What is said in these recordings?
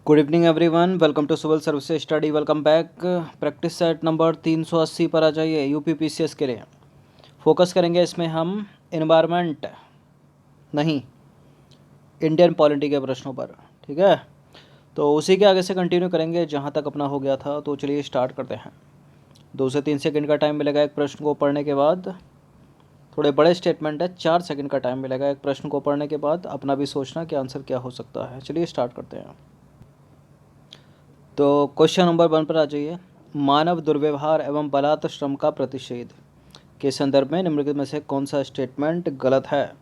Good evening everyone, welcome to civil services study. Welcome back. Practice set number 380 पर आ जाइए। UPPCS के लिए focus करेंगे। इसमें हम इन्वायरमेंट नहीं, इंडियन पॉलिटी के प्रश्नों पर। ठीक है, तो उसी के आगे से कंटिन्यू करेंगे जहाँ तक अपना हो गया था। तो चलिए स्टार्ट करते हैं। 2 से 3 सेकंड का टाइम मिलेगा एक प्रश्न को पढ़ने के बाद। थोड़े बड़े स्टेटमेंट है, 4 सेकंड का टाइम मिलेगा एक प्रश्न को पढ़ने के बाद। अपना भी सोचना कि आंसर क्या हो सकता है। चलिए स्टार्ट करते हैं। तो क्वेश्चन नंबर 1 पर आ जाइए। मानव दुर्व्यवहार एवं बलात् श्रम का प्रतिषेध के संदर्भ में निम्नलिखित में से कौन सा स्टेटमेंट गलत है।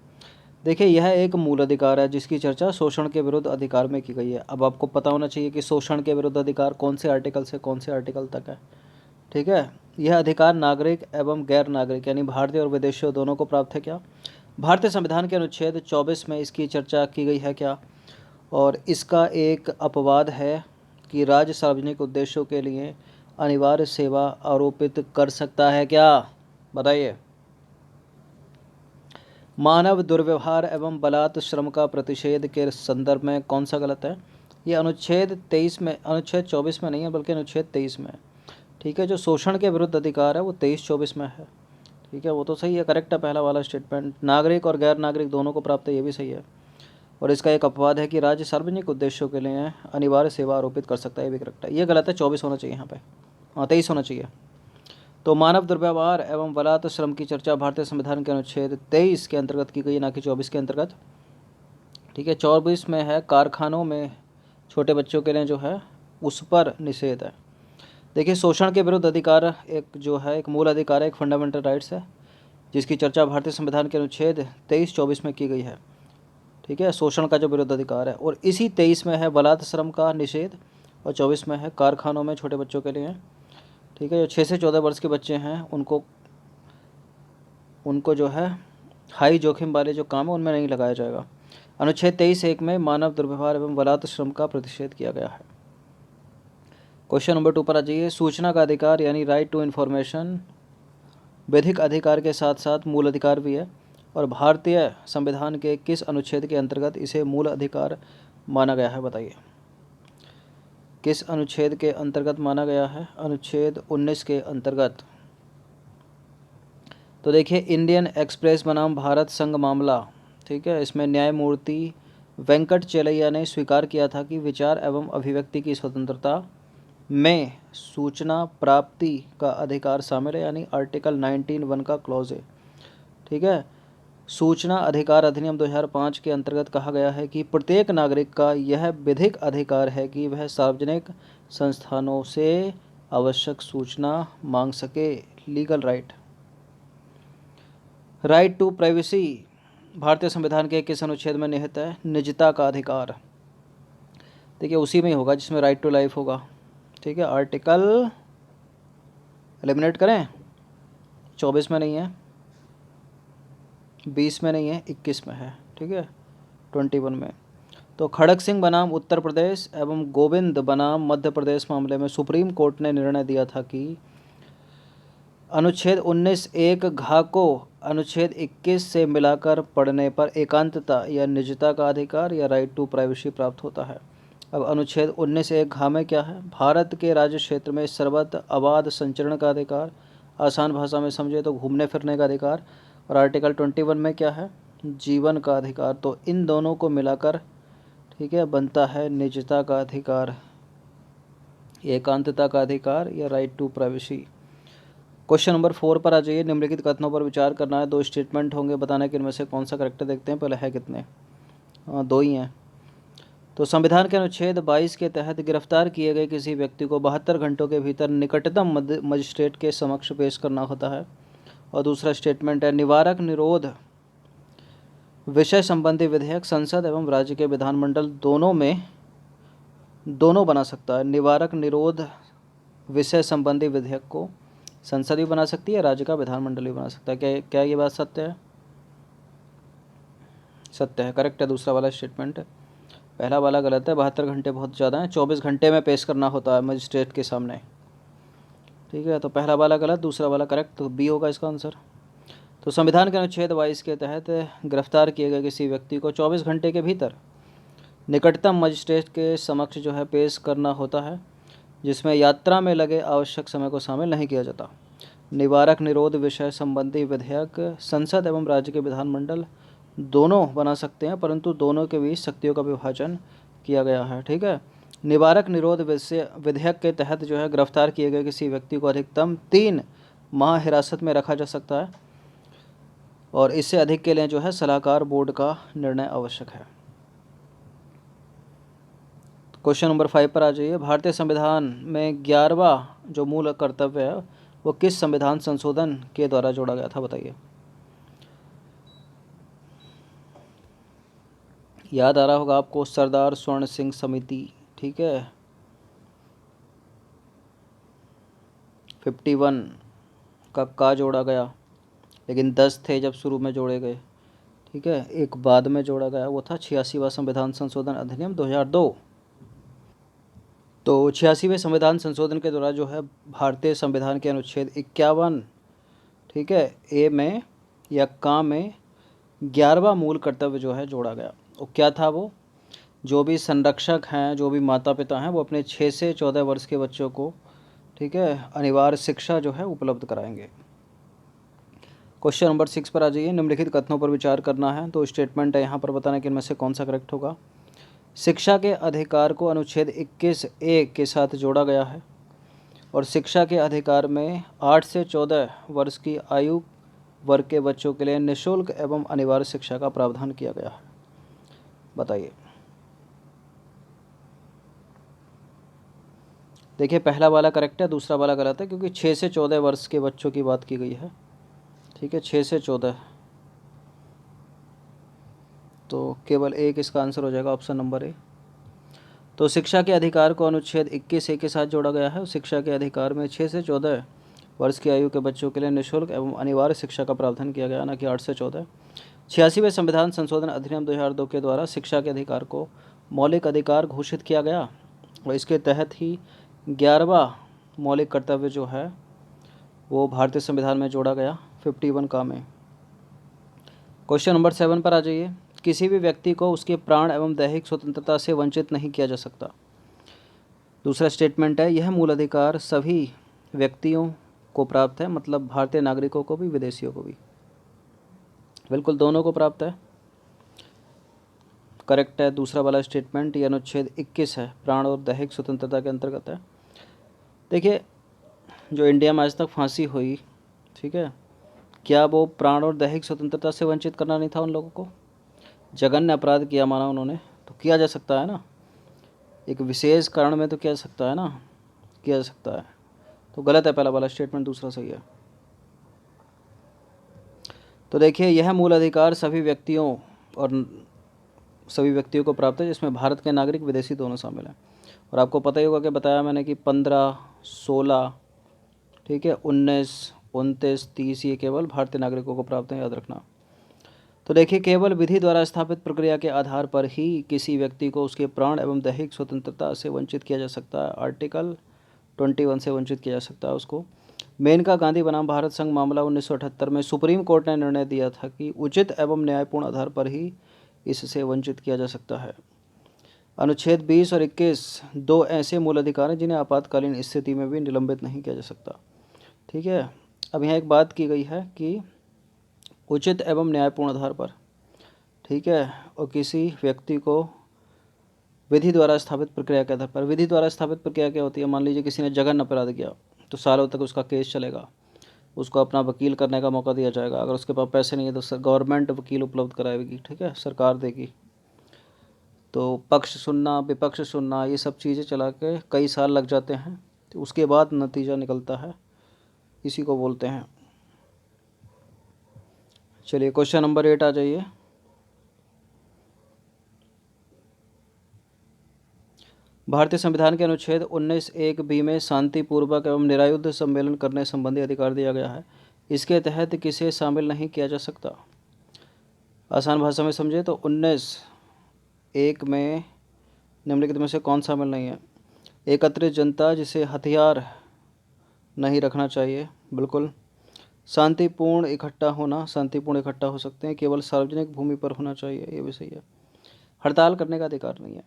देखिए, यह एक मूल अधिकार है जिसकी चर्चा शोषण के विरुद्ध अधिकार में की गई है। अब आपको पता होना चाहिए कि शोषण के विरुद्ध अधिकार कौन से आर्टिकल से कौन से आर्टिकल तक है। ठीक है, यह अधिकार नागरिक एवं गैर नागरिक यानी भारतीय और विदेशियों दोनों को प्राप्त है क्या। भारतीय संविधान के अनुच्छेद 24 में इसकी चर्चा की गई है क्या। और इसका एक अपवाद है कि राज्य सार्वजनिक उद्देश्यों के लिए अनिवार्य सेवा आरोपित कर सकता है क्या। बताइए। मानव दुर्व्यवहार एवं बलात् श्रम का प्रतिषेध के संदर्भ में कौन सा गलत है। ये अनुच्छेद 23 में, अनुच्छेद 24 में नहीं है बल्कि अनुच्छेद 23 में। ठीक है, जो शोषण के विरुद्ध अधिकार है वो 23-24 में है। ठीक है, वो तो सही है, करेक्ट है पहला वाला स्टेटमेंट। नागरिक और गैर नागरिक दोनों को प्राप्त है, ये भी सही है। और इसका एक अपवाद है कि राज्य सार्वजनिक उद्देश्यों के लिए अनिवार्य सेवा आरोपित कर सकता है, ये भी करेक्ट है। ये गलत है, 24 होना चाहिए यहाँ पे। हाँ, 23 होना चाहिए। तो मानव दुर्व्यवहार एवं बलात् श्रम की चर्चा भारतीय संविधान के अनुच्छेद 23 के अंतर्गत की गई, ना कि 24 के अंतर्गत। ठीक है, 24 में है कारखानों में छोटे बच्चों के लिए जो है उस पर निषेध है। देखिए, शोषण के विरुद्ध अधिकार एक जो है एक मूल अधिकार है, एक फंडामेंटल राइट्स है जिसकी चर्चा भारतीय संविधान के अनुच्छेद 23-24 में की गई है। ठीक है, शोषण का जो विरुद्ध अधिकार है। और इसी 23 में है बलात् श्रम का निषेध और 24 में है कारखानों में छोटे बच्चों के लिए। ठीक है, जो 6 से 14 वर्ष के बच्चे हैं उनको जो है हाई जोखिम वाले जो काम है उनमें नहीं लगाया जाएगा। अनुच्छेद 23(1) में मानव दुर्व्यवहार एवं बलात् श्रम का प्रतिषेध किया गया है। क्वेश्चन नंबर 2 पर आ जाइए। सूचना का अधिकार यानी राइट टू इन्फॉर्मेशन विधिक अधिकार के साथ साथ मूल अधिकार भी है। और भारतीय संविधान के किस अनुच्छेद के अंतर्गत इसे मूल अधिकार माना गया है। बताइए, किस अनुच्छेद के अंतर्गत माना गया है। अनुच्छेद 19 के अंतर्गत। तो देखिए, इंडियन एक्सप्रेस बनाम भारत संघ मामला। ठीक है, इसमें न्यायमूर्ति वेंकट चेलैया ने स्वीकार किया था कि विचार एवं अभिव्यक्ति की स्वतंत्रता में सूचना प्राप्ति का अधिकार शामिल है, यानी आर्टिकल 19(1) का क्लॉज है। ठीक है, सूचना अधिकार अधिनियम 2005 के अंतर्गत कहा गया है कि प्रत्येक नागरिक का यह विधिक अधिकार है कि वह सार्वजनिक संस्थानों से आवश्यक सूचना मांग सके। Legal right. Right to privacy भारतीय संविधान के किस अनुच्छेद में निहित है। निजता का अधिकार। देखिए, उसी में ही होगा जिसमें राइट टू लाइफ होगा। ठीक है, आर्टिकल एलिमिनेट करें, 24 में नहीं है, 20 में नहीं है, 21 में है। ठीक है, 21 में। तो खड़क सिंह बनाम उत्तर प्रदेश एवं गोविंद बनाम मध्य प्रदेश मामले में सुप्रीम कोर्ट ने निर्णय दिया था कि अनुच्छेद 19(1) घ को अनुच्छेद 21 से मिलाकर पढ़ने पर एकांतता या निजता का अधिकार या राइट टू प्राइवेसी प्राप्त होता है। अब अनुच्छेद 19(1) घ में क्या है। भारत के राज्य क्षेत्र में सर्वत्र अबाध संचरण का अधिकार, आसान भाषा में समझे तो घूमने फिरने का अधिकार। और आर्टिकल 21 में क्या है, जीवन का अधिकार। तो इन दोनों को मिलाकर ठीक है बनता है निजता का अधिकार, एकांतता का अधिकार या right to privacy. Question number 4 पर आ जाइए। निम्नलिखित कथनों पर विचार करना है। 2 स्टेटमेंट होंगे, बताना कि इनमें से कौन सा करेक्ट देखते हैं। पहले है कितने, 2 ही हैं। तो संविधान के अनुच्छेद 22 के तहत गिरफ्तार किए गए किसी व्यक्ति को 72 घंटों के भीतर निकटतम मजिस्ट्रेट के समक्ष पेश करना होता है। और दूसरा स्टेटमेंट है, निवारक निरोध विषय संबंधी विधेयक संसद एवं राज्य के विधानमंडल दोनों बना सकता है। निवारक निरोध विषय संबंधी विधेयक को संसद भी बना सकती है, राज्य का विधानमंडल भी बना सकता है। क्या ये बात सत्य है। सत्य है, करेक्ट है दूसरा वाला स्टेटमेंट। पहला वाला गलत है, 72 घंटे बहुत ज़्यादा है, 24 घंटे में पेश करना होता है मजिस्ट्रेट के सामने। ठीक है, तो पहला वाला गलत, दूसरा वाला करेक्ट, तो बी होगा इसका आंसर। तो संविधान के अनुच्छेद 22 के तहत गिरफ्तार किए गए किसी व्यक्ति को 24 घंटे के भीतर निकटतम मजिस्ट्रेट के समक्ष जो है पेश करना होता है, जिसमें यात्रा में लगे आवश्यक समय को शामिल नहीं किया जाता। निवारक निरोध विषय संबंधी विधेयक संसद एवं राज्य के विधानमंडल दोनों बना सकते हैं, परंतु दोनों के बीच शक्तियों का विभाजन किया गया है। ठीक है। निवारक निरोध विधेयक के तहत जो है गिरफ्तार किए गए किसी व्यक्ति को अधिकतम 3 माह हिरासत में रखा जा सकता है, और इससे अधिक के लिए जो है सलाहकार बोर्ड का निर्णय आवश्यक है। क्वेश्चन नंबर 5 पर आ जाइए। भारतीय संविधान में 11वां जो मूल कर्तव्य है वो किस संविधान संशोधन के द्वारा जोड़ा गया था, बताइए। याद आ रहा होगा आपको, सरदार स्वर्ण सिंह समिति। ठीक है, 51 का जोड़ा गया, लेकिन 10 थे जब शुरू में जोड़े गए। ठीक है, एक बाद में जोड़ा गया, वो था 86वां संविधान संशोधन अधिनियम 2002। तो 86वें संविधान संशोधन के द्वारा जो है भारतीय संविधान के अनुच्छेद 51, ठीक है, ए में या का में 11वां मूल कर्तव्य जो है जोड़ा गया। वो क्या था? वो जो भी संरक्षक हैं, जो भी माता पिता हैं, वो अपने 6 से 14 वर्ष के बच्चों को, ठीक है, अनिवार्य शिक्षा जो है उपलब्ध कराएंगे। क्वेश्चन नंबर 6 पर आ जाइए। निम्नलिखित कथनों पर विचार करना है। तो स्टेटमेंट है यहाँ पर, बताना कि इनमें से कौन सा करेक्ट होगा। शिक्षा के अधिकार को अनुच्छेद 21A के साथ जोड़ा गया है, और शिक्षा के अधिकार में 8 से 14 वर्ष की आयु वर्ग के बच्चों के लिए निःशुल्क एवं अनिवार्य शिक्षा का प्रावधान किया गया है। बताइए। देखिए, पहला वाला करेक्ट है, दूसरा वाला गलत है, क्योंकि 6 से 14 वर्ष के बच्चों की बात की गई है। ठीक है, 6 से 14, तो केवल एक इसका आंसर हो जाएगा, ऑप्शन नंबर ए। तो शिक्षा के अधिकार को अनुच्छेद 21A के साथ जोड़ा गया है। शिक्षा के अधिकार में 6 से 14 वर्ष की आयु के बच्चों के लिए निःशुल्क एवं अनिवार्य शिक्षा का प्रावधान किया गया, न कि 8 से 14। 86वें संविधान संशोधन अधिनियम 2002 के द्वारा शिक्षा के अधिकार को मौलिक अधिकार घोषित किया गया, और इसके तहत ही 11वां मौलिक कर्तव्य जो है वो भारतीय संविधान में जोड़ा गया, 51 का में। क्वेश्चन नंबर 7 पर आ जाइए। किसी भी व्यक्ति को उसके प्राण एवं दैहिक स्वतंत्रता से वंचित नहीं किया जा सकता। दूसरा स्टेटमेंट है, यह मूल अधिकार सभी व्यक्तियों को प्राप्त है, मतलब भारतीय नागरिकों को भी, विदेशियों को भी। बिल्कुल, दोनों को प्राप्त है। करेक्ट है दूसरा वाला स्टेटमेंट। यह अनुच्छेद 21 है, प्राण और दैहिक स्वतंत्रता के अंतर्गत है। देखिए, जो इंडिया में आज तक फांसी हुई, ठीक है, क्या वो प्राण और दैहिक स्वतंत्रता से वंचित करना नहीं था उन लोगों को? जघन्य अपराध किया माना उन्होंने, तो किया जा सकता है ना, एक विशेष कारण में तो किया जा सकता है ना, किया जा सकता है। तो गलत है पहला वाला स्टेटमेंट, दूसरा सही है। तो देखिए, यह मूल अधिकार सभी व्यक्तियों को प्राप्त है, जिसमें भारत के नागरिक, विदेशी दोनों शामिल हैं। और आपको पता ही होगा कि बताया मैंने कि 15, 16, ठीक है, 19, 29, 30 ये केवल भारतीय नागरिकों को प्राप्त है, याद रखना। तो देखिए, केवल विधि द्वारा स्थापित प्रक्रिया के आधार पर ही किसी व्यक्ति को उसके प्राण एवं दैहिक स्वतंत्रता से वंचित किया जा सकता है। आर्टिकल 21 से वंचित किया जा सकता है उसको। मेनका गांधी बनाम भारत संघ मामला 1978 में सुप्रीम कोर्ट ने निर्णय दिया था कि उचित एवं न्यायपूर्ण आधार पर ही इससे वंचित किया जा सकता है। अनुच्छेद 20 और 21 दो ऐसे मूल अधिकार हैं जिन्हें आपातकालीन स्थिति में भी निलंबित नहीं किया जा सकता। ठीक है, अब यहाँ एक बात की गई है कि उचित एवं न्यायपूर्ण आधार पर, ठीक है, और किसी व्यक्ति को विधि द्वारा स्थापित प्रक्रिया के आधार पर। विधि द्वारा स्थापित प्रक्रिया क्या होती है? मान लीजिए किसी ने जघन्य अपराध किया, तो सालों तक उसका केस चलेगा, उसको अपना वकील करने का मौका दिया जाएगा। अगर उसके पास पैसे नहीं है तो गवर्नमेंट वकील उपलब्ध कराएगी, ठीक है, सरकार देगी। तो पक्ष सुनना, विपक्ष सुनना, ये सब चीज़ें चला के कई साल लग जाते हैं, तो उसके बाद नतीजा निकलता है, इसी को बोलते हैं। चलिए, क्वेश्चन नंबर 8 आ जाइए। भारतीय संविधान के अनुच्छेद 19(1)(b) में शांतिपूर्वक एवं निरायुध सम्मेलन करने संबंधी अधिकार दिया गया है। इसके तहत किसे शामिल नहीं किया जा सकता? आसान भाषा में समझे तो 19(1) में निम्नलिखित में से कौन शामिल नहीं है? एकत्रित जनता, जिसे हथियार नहीं रखना चाहिए, बिल्कुल। शांतिपूर्ण इकट्ठा होना, शांतिपूर्ण इकट्ठा हो सकते हैं, केवल सार्वजनिक भूमि पर होना चाहिए, ये भी सही है। हड़ताल करने का अधिकार नहीं है।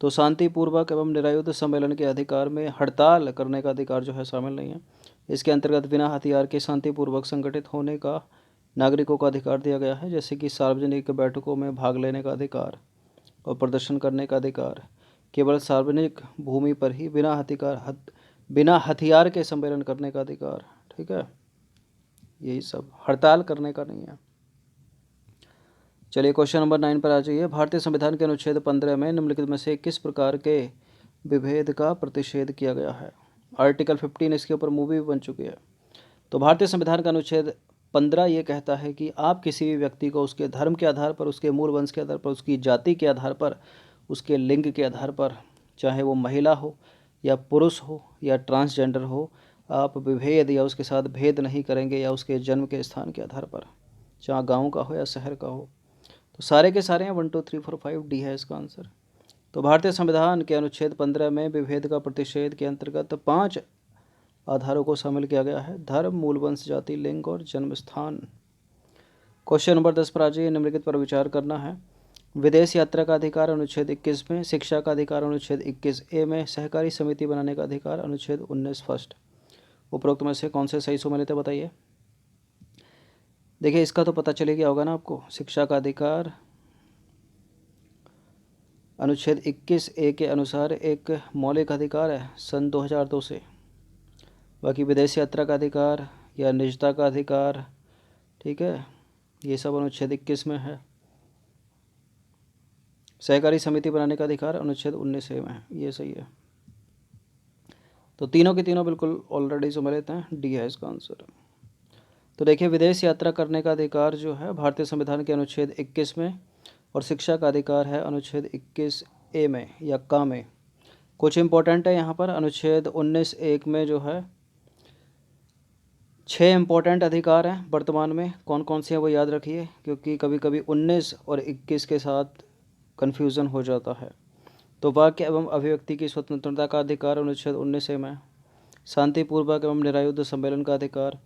तो शांतिपूर्वक एवं निरायुध सम्मेलन के अधिकार में हड़ताल करने का अधिकार जो है शामिल नहीं है। इसके अंतर्गत बिना हथियार के शांतिपूर्वक संगठित होने का नागरिकों को अधिकार दिया गया है, जैसे कि सार्वजनिक बैठकों में भाग लेने का अधिकार और प्रदर्शन करने का अधिकार, केवल सार्वजनिक भूमि पर ही बिना हथियार के सम्मेलन करने का अधिकार। ठीक है, यही सब, हड़ताल करने का नहीं है। चलिए क्वेश्चन नंबर 9 पर आ जाइए। भारतीय संविधान के अनुच्छेद 15 में निम्नलिखित में से किस प्रकार के विभेद का प्रतिषेध किया गया है? आर्टिकल 15 इसके ऊपर मूवी भी बन चुकी है। तो भारतीय संविधान का अनुच्छेद 15 ये कहता है कि आप किसी भी व्यक्ति को उसके धर्म के आधार पर, उसके मूल वंश के आधार पर, उसकी जाति के आधार पर, उसके लिंग के आधार पर, चाहे वो महिला हो या पुरुष हो या ट्रांसजेंडर हो, आप विभेद या उसके साथ भेद नहीं करेंगे, या उसके जन्म के स्थान के आधार पर, चाहे गाँव का हो या शहर का हो। तो सारे के सारे हैं 1 2 3 4 5, डी है इसका आंसर। तो भारतीय संविधान के अनुच्छेद 15 में विभेद का प्रतिषेध के अंतर्गत 5 आधारों को शामिल किया गया है: धर्म, मूल वंश, जाति, लिंग और जन्म स्थान। क्वेश्चन नंबर 10 पर आ जाइए। निम्नलिखित पर विचार करना है। विदेश यात्रा का अधिकार अनुच्छेद 21 में, शिक्षा का अधिकार अनुच्छेद 21A में, सहकारी समिति बनाने का अधिकार अनुच्छेद 19 फर्स्ट। उपरोक्त में से कौन से सही सम्मिलित है बताइए। देखिए इसका तो पता चले गया होगा ना आपको। शिक्षा का अधिकार अनुच्छेद 21A के अनुसार एक मौलिक अधिकार है सन 2002 से। बाकी विदेश यात्रा का अधिकार या निजता का अधिकार, ठीक है, ये सब अनुच्छेद 21 में है। सहकारी समिति बनाने का अधिकार अनुच्छेद 19A में है, ये सही है। तो तीनों के तीनों बिल्कुल ऑलरेडी सम्मिलित हैं, डी है इसका आंसर। तो देखिए विदेश यात्रा करने का अधिकार जो है भारतीय संविधान के अनुच्छेद 21 में, और शिक्षा का अधिकार है अनुच्छेद 21A में या का में। कुछ इंपॉर्टेंट है यहाँ पर। अनुच्छेद 19(1) में जो है 6 इंपॉर्टेंट अधिकार हैं वर्तमान में। कौन कौन से हैं वो याद रखिए, क्योंकि कभी कभी 19 और 21 के साथ कन्फ्यूज़न हो जाता है। तो वाक्य एवं अभिव्यक्ति की स्वतंत्रता का अधिकार अनुच्छेद 19A में, शांतिपूर्वक एवं निरायुध सम्मेलन का अधिकार,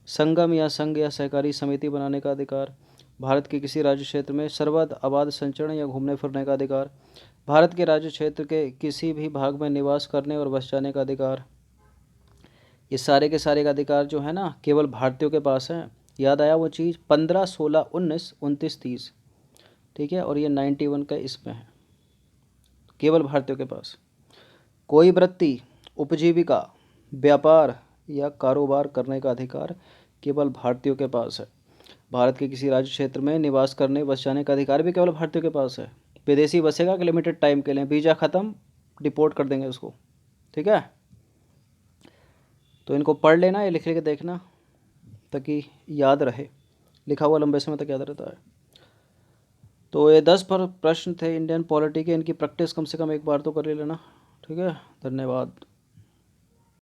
संगम या संघ या सहकारी समिति बनाने का अधिकार, भारत के किसी राज्य क्षेत्र में सर्वद आबाद संचरण या घूमने फिरने का अधिकार, भारत के राज्य क्षेत्र के किसी भी भाग में निवास करने और बस जाने का अधिकार। ये सारे के सारे का अधिकार जो है ना केवल भारतीयों के पास है। याद आया वो चीज़, 15, 16, 19, 29, 30, ठीक है, और ये 91 का इसमें है, केवल भारतीयों के पास। कोई वृत्ति, उपजीविका, व्यापार या कारोबार करने का अधिकार केवल भारतीयों के पास है। भारत के किसी राज्य क्षेत्र में निवास करने बस जाने का अधिकार भी केवल भारतीयों के पास है। विदेशी बसेगा कि लिमिटेड टाइम के लिए, वीज़ा ख़त्म, डिपोर्ट कर देंगे उसको, ठीक है। तो इनको पढ़ लेना या लिख के देखना ताकि याद रहे, लिखा हुआ लंबे समय तक याद रहता है। तो ये 10 पर प्रश्न थे इंडियन पॉलिटी के, इनकी प्रैक्टिस कम से कम एक बार तो कर ही लेना, ठीक है। धन्यवाद।